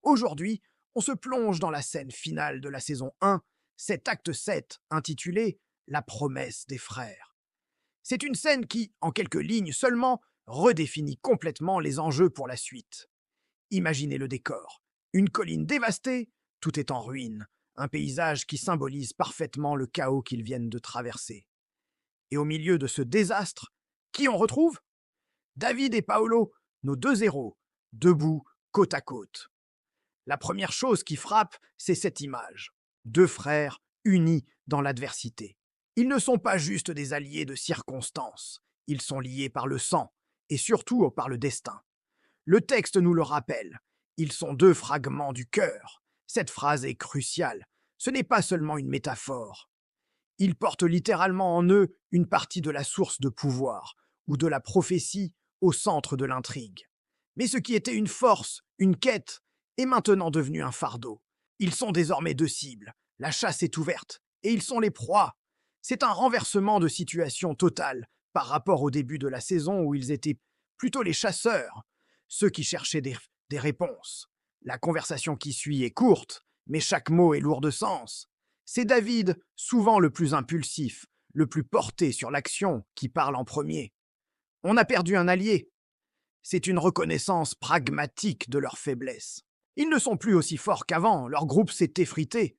Aujourd'hui, on se plonge dans la scène finale de la saison 1, cet acte 7 intitulé La promesse des frères. C'est une scène qui, en quelques lignes seulement, redéfinit complètement les enjeux pour la suite. Imaginez le décor. Une colline dévastée, tout est en ruine, un paysage qui symbolise parfaitement le chaos qu'ils viennent de traverser. Et au milieu de ce désastre, qui on retrouve? David et Paolo, nos deux héros, debout côte à côte. La première chose qui frappe, c'est cette image. Deux frères unis dans l'adversité. Ils ne sont pas juste des alliés de circonstance, ils sont liés par le sang, et surtout par le destin. Le texte nous le rappelle, ils sont deux fragments du cœur. Cette phrase est cruciale, ce n'est pas seulement une métaphore. Ils portent littéralement en eux une partie de la source de pouvoir, ou de la prophétie au centre de l'intrigue. Mais ce qui était une force, une quête, est maintenant devenu un fardeau. Ils sont désormais deux cibles, la chasse est ouverte, et ils sont les proies. C'est un renversement de situation total par rapport au début de la saison où ils étaient plutôt les chasseurs, ceux qui cherchaient des réponses. La conversation qui suit est courte, mais chaque mot est lourd de sens. C'est David, souvent le plus impulsif, le plus porté sur l'action, qui parle en premier. On a perdu un allié. C'est une reconnaissance pragmatique de leur faiblesse. Ils ne sont plus aussi forts qu'avant, leur groupe s'est effrité.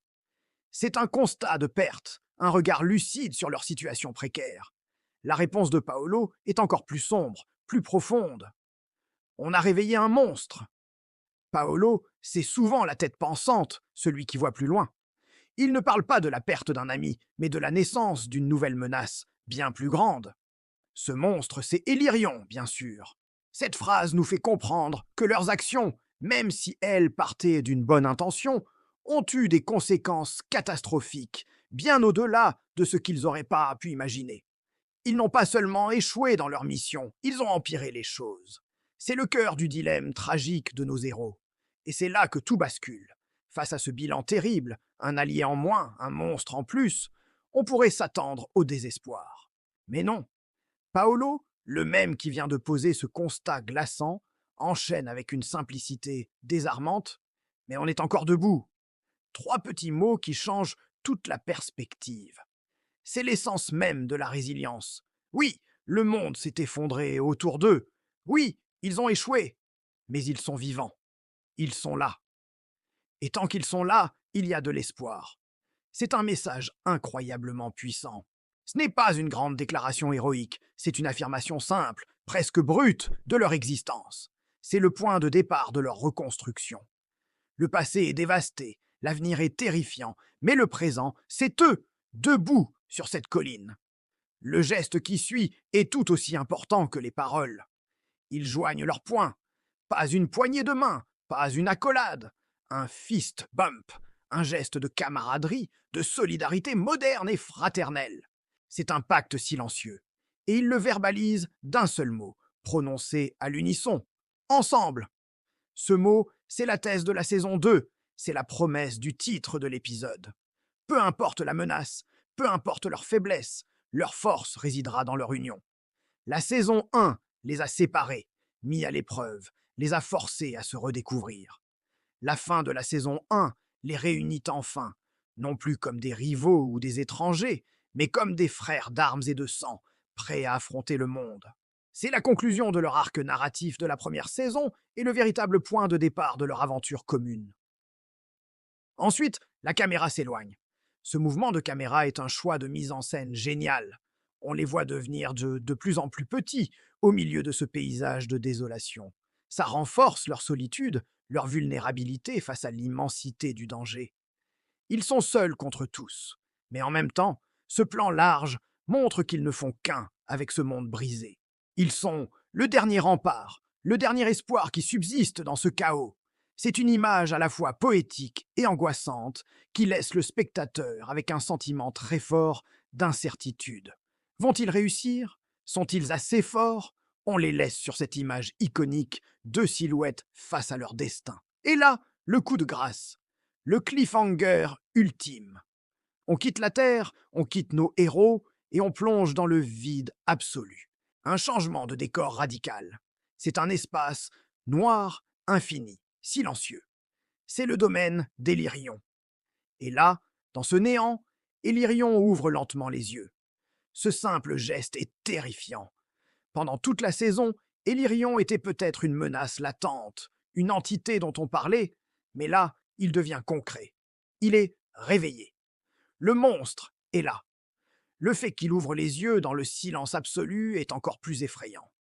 C'est un constat de perte, un regard lucide sur leur situation précaire. La réponse de Paolo est encore plus sombre, plus profonde. On a réveillé un monstre. Paolo, c'est souvent la tête pensante, celui qui voit plus loin. Il ne parle pas de la perte d'un ami, mais de la naissance d'une nouvelle menace, bien plus grande. Ce monstre, c'est Illyrion, bien sûr. Cette phrase nous fait comprendre que leurs actions, même si elles partaient d'une bonne intention, ont eu des conséquences catastrophiques, bien au-delà de ce qu'ils n'auraient pas pu imaginer. Ils n'ont pas seulement échoué dans leur mission, ils ont empiré les choses. C'est le cœur du dilemme tragique de nos héros. Et c'est là que tout bascule. Face à ce bilan terrible, un allié en moins, un monstre en plus, on pourrait s'attendre au désespoir. Mais non. Paolo, le même qui vient de poser ce constat glaçant, enchaîne avec une simplicité désarmante. Mais on est encore debout. Trois petits mots qui changent toute la perspective. C'est l'essence même de la résilience. Oui, le monde s'est effondré autour d'eux. Oui, ils ont échoué. Mais ils sont vivants. Ils sont là. Et tant qu'ils sont là, il y a de l'espoir. C'est un message incroyablement puissant. Ce n'est pas une grande déclaration héroïque, c'est une affirmation simple, presque brute, de leur existence. C'est le point de départ de leur reconstruction. Le passé est dévasté, l'avenir est terrifiant, mais le présent, c'est eux, debout sur cette colline. Le geste qui suit est tout aussi important que les paroles. Ils joignent leurs poings, pas une poignée de main, pas une accolade, un fist bump, un geste de camaraderie, de solidarité moderne et fraternelle. C'est un pacte silencieux, et ils le verbalisent d'un seul mot, prononcé à l'unisson. Ensemble. Ce mot, c'est la thèse de la saison 2, c'est la promesse du titre de l'épisode. Peu importe la menace, peu importe leur faiblesse, leur force résidera dans leur union. La saison 1 les a séparés, mis à l'épreuve, les a forcés à se redécouvrir. La fin de la saison 1 les réunit enfin, non plus comme des rivaux ou des étrangers, mais comme des frères d'armes et de sang, prêts à affronter le monde. C'est la conclusion de leur arc narratif de la première saison et le véritable point de départ de leur aventure commune. Ensuite, la caméra s'éloigne. Ce mouvement de caméra est un choix de mise en scène génial. On les voit devenir de plus en plus petits au milieu de ce paysage de désolation. Ça renforce leur solitude, leur vulnérabilité face à l'immensité du danger. Ils sont seuls contre tous. Mais en même temps, ce plan large montre qu'ils ne font qu'un avec ce monde brisé. Ils sont le dernier rempart, le dernier espoir qui subsiste dans ce chaos. C'est une image à la fois poétique et angoissante qui laisse le spectateur avec un sentiment très fort d'incertitude. Vont-ils réussir? Sont-ils assez forts? On les laisse sur cette image iconique, deux silhouettes face à leur destin. Et là, le coup de grâce. Le cliffhanger ultime. On quitte la Terre, on quitte nos héros et on plonge dans le vide absolu. Un changement de décor radical. C'est un espace noir, infini, silencieux. C'est le domaine d'Elirion. Et là, dans ce néant, Elirion ouvre lentement les yeux. Ce simple geste est terrifiant. Pendant toute la saison, Elirion était peut-être une menace latente, une entité dont on parlait, mais là, il devient concret. Il est réveillé. Le monstre est là. Le fait qu'il ouvre les yeux dans le silence absolu est encore plus effrayant.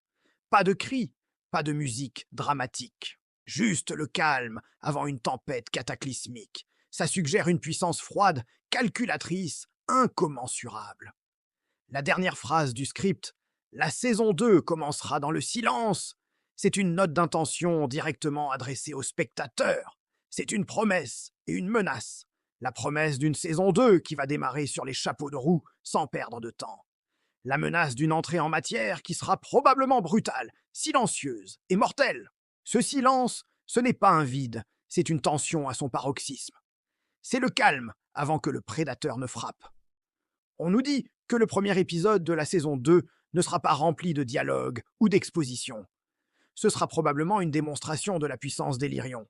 Pas de cris, pas de musique dramatique. Juste le calme avant une tempête cataclysmique. Ça suggère une puissance froide, calculatrice, incommensurable. La dernière phrase du script, la saison 2 commencera dans le silence. C'est une note d'intention directement adressée au spectateur. C'est une promesse et une menace. La promesse d'une saison 2 qui va démarrer sur les chapeaux de roue sans perdre de temps. La menace d'une entrée en matière qui sera probablement brutale, silencieuse et mortelle. Ce silence, ce n'est pas un vide, c'est une tension à son paroxysme. C'est le calme avant que le prédateur ne frappe. On nous dit que le premier épisode de la saison 2 ne sera pas rempli de dialogue ou d'exposition. Ce sera probablement une démonstration de la puissance d'Elirion.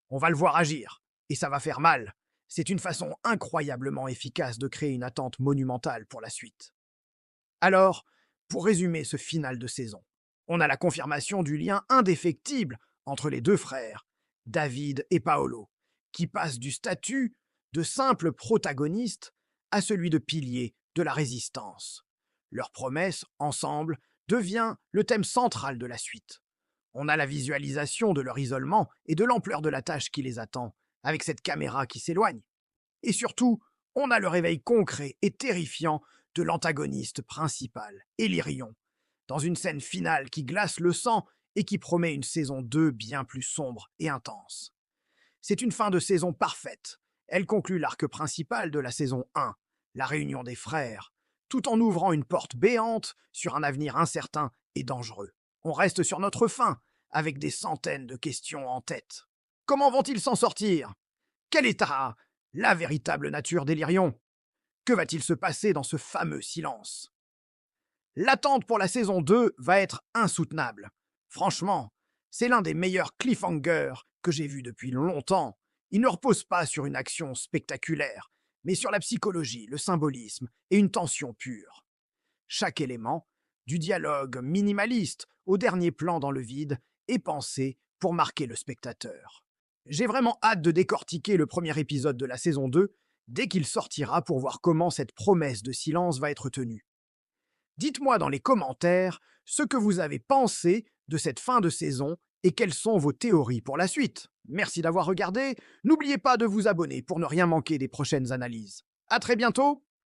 On va le voir agir, et ça va faire mal. C'est une façon incroyablement efficace de créer une attente monumentale pour la suite. Alors, pour résumer ce final de saison, on a la confirmation du lien indéfectible entre les deux frères, David et Paolo, qui passent du statut de simple protagoniste à celui de pilier de la résistance. Leur promesse, ensemble, devient le thème central de la suite. On a la visualisation de leur isolement et de l'ampleur de la tâche qui les attend, avec cette caméra qui s'éloigne. Et surtout, on a le réveil concret et terrifiant de l'antagoniste principal, Elirion, dans une scène finale qui glace le sang et qui promet une saison 2 bien plus sombre et intense. C'est une fin de saison parfaite. Elle conclut l'arc principal de la saison 1, la réunion des frères, tout en ouvrant une porte béante sur un avenir incertain et dangereux. On reste sur notre faim, avec des centaines de questions en tête. Comment vont-ils s'en sortir? Quelle est la véritable nature d'Elirion? Que va-t-il se passer dans ce fameux silence? L'attente pour la saison 2 va être insoutenable. Franchement, c'est l'un des meilleurs cliffhangers que j'ai vus depuis longtemps. Il ne repose pas sur une action spectaculaire, mais sur la psychologie, le symbolisme et une tension pure. Chaque élément, du dialogue minimaliste au dernier plan dans le vide, est pensé pour marquer le spectateur. J'ai vraiment hâte de décortiquer le premier épisode de la saison 2 dès qu'il sortira pour voir comment cette promesse de silence va être tenue. Dites-moi dans les commentaires ce que vous avez pensé de cette fin de saison et quelles sont vos théories pour la suite. Merci d'avoir regardé, n'oubliez pas de vous abonner pour ne rien manquer des prochaines analyses. À très bientôt!